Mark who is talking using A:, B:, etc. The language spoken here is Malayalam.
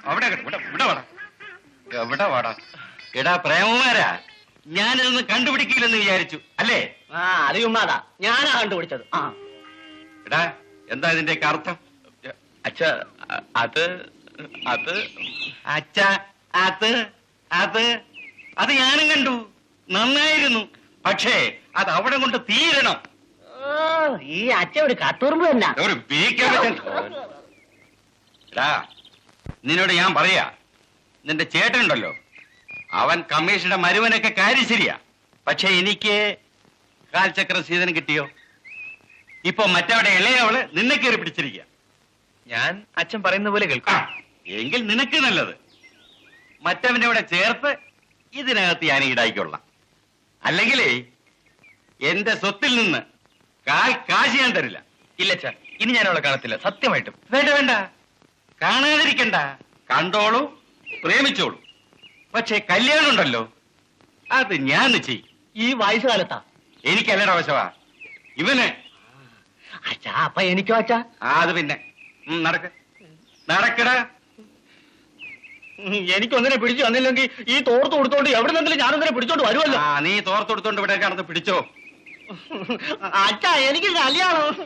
A: അവിടെ ഇവിടെ വാടാ, എവിടെ വാടാ. എടാ പ്രേമമാരാ, ഞാനിതൊന്ന് കണ്ടുപിടിക്കില്ലെന്ന് വിചാരിച്ചു അല്ലേ?
B: അത് ചുമ്മാതാ, ഞാനാ കണ്ടുപിടിച്ചത്.
A: എടാ എന്താ ഇതിന്റെയൊക്കെ അർത്ഥം?
C: അച്ഛ അത് അത്
A: അച്ഛ അത് അത് അത് ഞാനും കണ്ടു, നന്നായിരുന്നു. പക്ഷേ അത് അവിടെ കൊണ്ട് തീരണം.
B: ഈ അച്ഛ ഒരു കത്തുറുമ്പ് തന്നെ.
A: ഒരു എടാ നിന്നോട് ഞാൻ പറയാ, നിന്റെ ചേട്ടനുണ്ടല്ലോ, അവൻ കമ്മീഷന്റെ മരുവനൊക്കെ കാര്യം ശരിയാ. പക്ഷെ എനിക്ക് കാൽചക്ര സീതനം കിട്ടിയോ? ഇപ്പൊ മറ്റവിടെ ഇളയവള് നിന്നെ കയറി പിടിച്ചിരിക്കുക.
C: ഞാൻ അച്ഛൻ പറയുന്ന പോലെ കേൾക്കാം.
A: എങ്കിൽ നിനക്ക് നല്ലത് മറ്റവന്റെ അവിടെ ചേർത്ത് ഇതിനകത്ത് ഞാൻ ഈടായിക്കൊള്ളാം. അല്ലെങ്കിലേ എന്റെ സ്വത്തിൽ നിന്ന് കാശ് ഞാൻ തരില്ല.
C: ഇല്ല അച്ഛാ, ഇനി ഞാൻ അവളെ കാണത്തില്ല, സത്യമായിട്ടും.
A: വേണ്ട വേണ്ട, കാണാതിരിക്കണ്ട, കണ്ടോളൂ, പ്രേമിച്ചോളൂ. പക്ഷെ കല്യാണം ഉണ്ടല്ലോ, അത് ഞാൻ ചെയ്യും.
B: ഈ വയസ്സുകാലത്താ?
A: എനിക്കല്ലട വശവാ ഇവന്.
B: അച്ഛാ അപ്പൊ എനിക്കോ അച്ഛാ?
A: അത് പിന്നെ നടക്കടാ.
B: എനിക്കൊന്നിനെ പിടിച്ചു വന്നില്ലെങ്കിൽ ഈ തോർത്ത് കൊടുത്തോണ്ട് എവിടെ നിന്നെങ്കിലും ഞാനൊന്നിനെ പിടിച്ചോണ്ട് വരുമല്ലോ.
A: നീ തോർത്തെടുത്തോണ്ട് ഇവിടെ കിടന്ന് പിടിച്ചോ.
B: അച്ഛാ എനിക്ക് കല്യാണം.